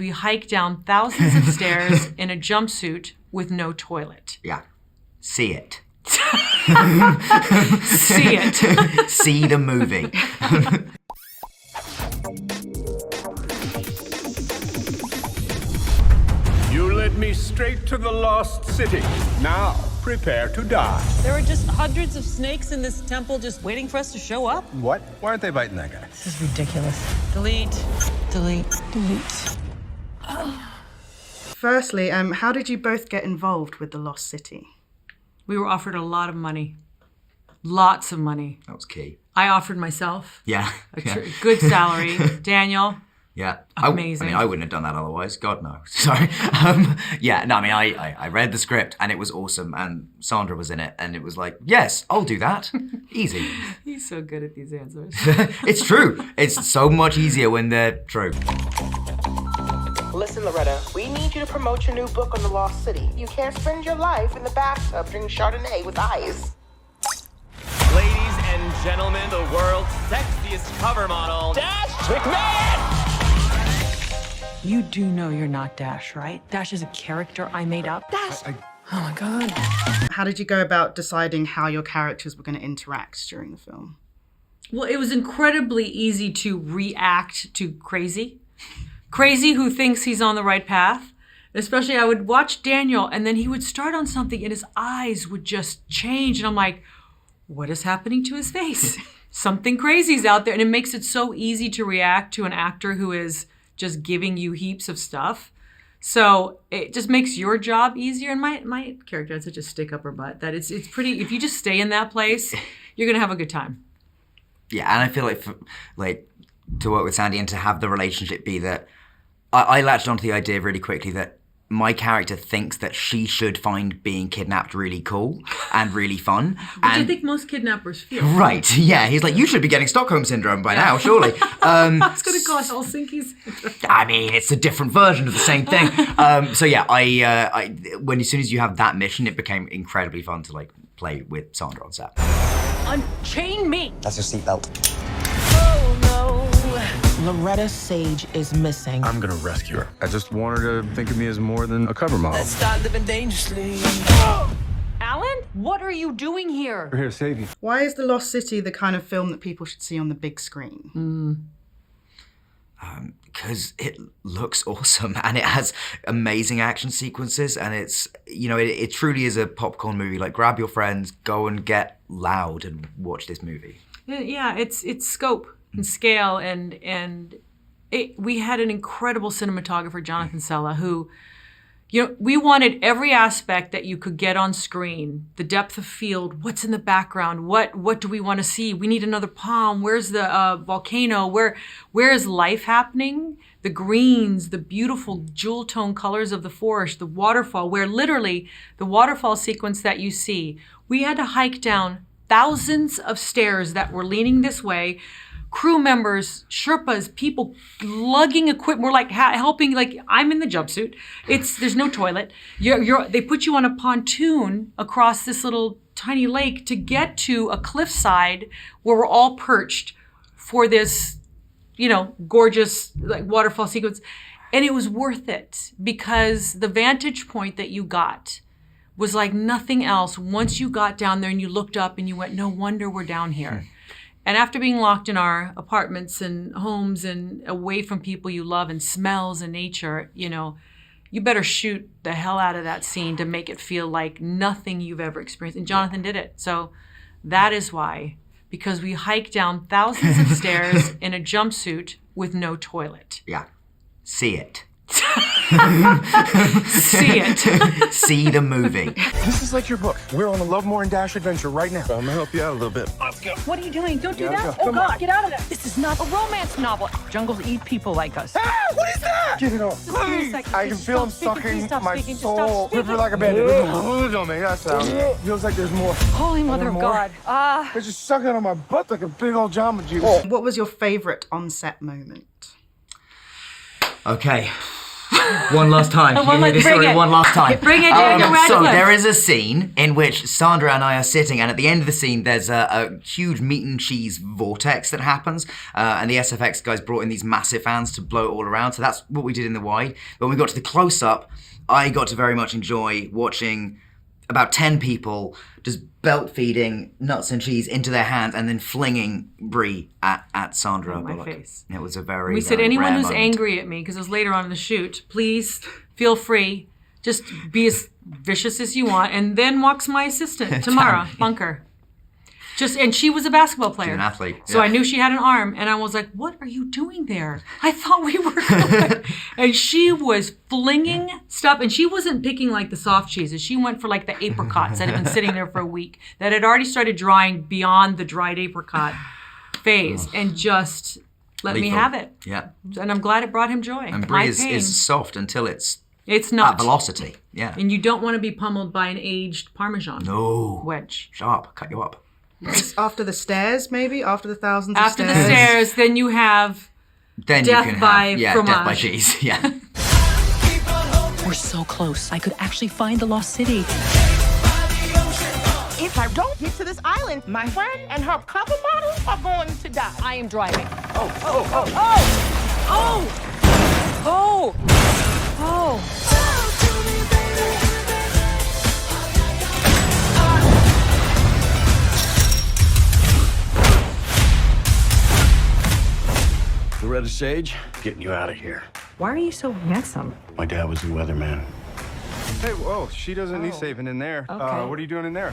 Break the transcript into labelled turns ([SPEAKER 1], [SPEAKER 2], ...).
[SPEAKER 1] We hike down thousands of stairs in a jumpsuit with no toilet.
[SPEAKER 2] Yeah. See it.
[SPEAKER 1] See it.
[SPEAKER 2] See the movie.
[SPEAKER 3] You led me straight to the lost city. Now, prepare to die.
[SPEAKER 4] There were just hundreds of snakes in this temple just waiting for us to show up.
[SPEAKER 3] What? Why aren't they biting that guy?
[SPEAKER 4] This is ridiculous. Delete. Delete. Delete.
[SPEAKER 5] Firstly, how did you both get involved with the Lost City?
[SPEAKER 1] We were offered a lot of money. Lots of money.
[SPEAKER 2] That was key.
[SPEAKER 1] I offered myself.
[SPEAKER 2] Yeah.
[SPEAKER 1] A good salary. Daniel.
[SPEAKER 2] Yeah.
[SPEAKER 1] Amazing.
[SPEAKER 2] I wouldn't have done that otherwise. God, no. Sorry. I read the script and it was awesome and Sandra was in it and it was like, yes, I'll do that. Easy.
[SPEAKER 1] He's so good at these answers.
[SPEAKER 2] It's true. It's so much easier when they're true.
[SPEAKER 6] Listen, Loretta, we need you to promote your new book on the Lost City. You can't spend your life in the bathtub drinking Chardonnay with ice.
[SPEAKER 7] Ladies and gentlemen, the world's sexiest cover model, Dash McMahon!
[SPEAKER 4] You do know you're not Dash, right? Dash is a character I made up. Dash! Oh my God.
[SPEAKER 5] How did you go about deciding how your characters were going to interact during the film?
[SPEAKER 1] Well, it was incredibly easy to react to Crazy. Crazy who thinks he's on the right path. Especially I would watch Daniel and then he would start on something and his eyes would just change. And I'm like, what is happening to his face? Something crazy's out there. And it makes it so easy to react to an actor who is just giving you heaps of stuff. So it just makes your job easier. And my character had such a stick up her butt that it's pretty, if you just stay in that place, you're gonna have a good time.
[SPEAKER 2] Yeah, and I feel like to work with Sandy and to have the relationship be that I latched onto the idea really quickly that my character thinks that she should find being kidnapped really cool and really fun.
[SPEAKER 1] Which I think most kidnappers feel.
[SPEAKER 2] Right, yeah. He's like, you should be getting Stockholm Syndrome by now, surely.
[SPEAKER 1] It's going to cause Helsinki Syndrome.
[SPEAKER 2] I mean, it's a different version of the same thing. So yeah, as soon as you have that mission, it became incredibly fun to like play with Sandra on set.
[SPEAKER 4] Unchain me!
[SPEAKER 8] That's your seatbelt.
[SPEAKER 4] Oh no! Loretta Sage is missing.
[SPEAKER 3] I'm gonna rescue her. I just want her to think of me as more than a cover model.
[SPEAKER 4] Let's start living dangerously. Alan? What are you doing here?
[SPEAKER 3] We're here to save you.
[SPEAKER 5] Why is The Lost City the kind of film that people should see on the big screen?
[SPEAKER 2] Because it looks awesome and it has amazing action sequences and it's, it truly is a popcorn movie. Like grab your friends, go and get loud and watch this movie.
[SPEAKER 1] Yeah, it's scope and scale and we had an incredible cinematographer, Jonathan Sella, who, we wanted every aspect that you could get on screen, the depth of field, what's in the background, what do we want to see? We need another palm. Where's the volcano? Where is life happening? The greens, the beautiful jewel tone colors of the forest, the waterfall, where literally the waterfall sequence that you see, we had to hike down thousands of stairs that were leaning this way. Crew members, Sherpas, people lugging equipment. We're like helping. Like I'm in the jumpsuit. There's no toilet. They put you on a pontoon across this little tiny lake to get to a cliffside where we're all perched for this, gorgeous like waterfall sequence, and it was worth it because the vantage point that you got was like nothing else. Once you got down there and you looked up and you went, no wonder we're down here. And after being locked in our apartments and homes and away from people you love and smells and nature, you better shoot the hell out of that scene to make it feel like nothing you've ever experienced. And Jonathan did it. So that is why, because we hiked down thousands of stairs in a jumpsuit with no toilet.
[SPEAKER 2] Yeah. See it.
[SPEAKER 1] See it.
[SPEAKER 2] See the movie.
[SPEAKER 8] This is like your book. We're on a Lovemore and Dash adventure right now.
[SPEAKER 3] I'm gonna help you out a little bit. Let's go.
[SPEAKER 4] What are you doing? Don't do
[SPEAKER 8] Yeah,
[SPEAKER 4] that.
[SPEAKER 8] let's go.
[SPEAKER 4] Oh
[SPEAKER 8] Come
[SPEAKER 4] God,
[SPEAKER 8] on.
[SPEAKER 4] get out of there. This is not a romance novel. Jungles eat people like us.
[SPEAKER 8] Ah, what is that? Get it off.
[SPEAKER 4] Just give me a
[SPEAKER 8] Please.
[SPEAKER 4] second.
[SPEAKER 8] I can
[SPEAKER 4] Just
[SPEAKER 8] feel him
[SPEAKER 4] stop speaking. Please
[SPEAKER 8] sucking
[SPEAKER 4] stop
[SPEAKER 8] my
[SPEAKER 4] speaking. Just
[SPEAKER 8] soul.
[SPEAKER 4] stop speaking.
[SPEAKER 8] Ripper like a bandit. On me. That sound. Feels like there's more.
[SPEAKER 4] Holy Mother of
[SPEAKER 8] more?
[SPEAKER 4] God.
[SPEAKER 8] It's just sucking on my butt like a big old Jamba Juice.
[SPEAKER 5] What was your favorite on-set moment?
[SPEAKER 2] Okay. One last time. Can you hear this
[SPEAKER 1] bring
[SPEAKER 2] story
[SPEAKER 1] it.
[SPEAKER 2] one last time?
[SPEAKER 1] Bring it, Daniel
[SPEAKER 2] So
[SPEAKER 1] Radcliffe.
[SPEAKER 2] there is a scene in which Sandra and I are sitting, and at the end of the scene, there's a huge meat and cheese vortex that happens, and the SFX guys brought in these massive fans to blow it all around. So that's what we did in the wide. But when we got to the close-up, I got to very much enjoy watching about 10 people just belt feeding nuts and cheese into their hands and then flinging brie at Sandra
[SPEAKER 1] my
[SPEAKER 2] Bullock.
[SPEAKER 1] face.
[SPEAKER 2] It was a very,
[SPEAKER 1] We said
[SPEAKER 2] very
[SPEAKER 1] anyone
[SPEAKER 2] rare
[SPEAKER 1] who's
[SPEAKER 2] moment.
[SPEAKER 1] angry at me, because it was later on in the shoot, please feel free. Just be as vicious as you want. And then walks my assistant, Tamara Bunker. And she was a basketball player.
[SPEAKER 2] She's an athlete.
[SPEAKER 1] So
[SPEAKER 2] yeah.
[SPEAKER 1] I knew she had an arm, and I was like, what are you doing there? I thought we were good. And she was flinging stuff, and she wasn't picking like the soft cheeses. She went for like the apricots that had been sitting there for a week, that had already started drying beyond the dried apricot phase, and just let me
[SPEAKER 2] Lethal.
[SPEAKER 1] have it.
[SPEAKER 2] Yeah.
[SPEAKER 1] And I'm glad it brought him joy.
[SPEAKER 2] And
[SPEAKER 1] My
[SPEAKER 2] brie
[SPEAKER 1] pain.
[SPEAKER 2] is soft until it's
[SPEAKER 1] It's
[SPEAKER 2] at
[SPEAKER 1] not.
[SPEAKER 2] velocity. Yeah.
[SPEAKER 1] And you don't want to be pummeled by an aged Parmesan
[SPEAKER 2] No.
[SPEAKER 1] wedge.
[SPEAKER 2] Sharp. Cut you up.
[SPEAKER 5] After the stairs, maybe? After the thousands
[SPEAKER 1] After
[SPEAKER 5] of
[SPEAKER 1] the
[SPEAKER 5] stairs?
[SPEAKER 1] stairs, then you have
[SPEAKER 2] Then
[SPEAKER 1] Death
[SPEAKER 2] you can
[SPEAKER 1] by
[SPEAKER 2] have death by
[SPEAKER 1] fromage.
[SPEAKER 2] cheese. Yeah.
[SPEAKER 4] We're so close. I could actually find the lost city.
[SPEAKER 6] If I don't get to this island, my friend and her cover model are going to die.
[SPEAKER 4] I am driving.
[SPEAKER 9] Loretta Sage, getting you out of here.
[SPEAKER 4] Why are you so handsome?
[SPEAKER 9] My dad was the weatherman.
[SPEAKER 8] Hey, whoa, she doesn't need saving in there.
[SPEAKER 4] Okay.
[SPEAKER 8] What are you doing in there?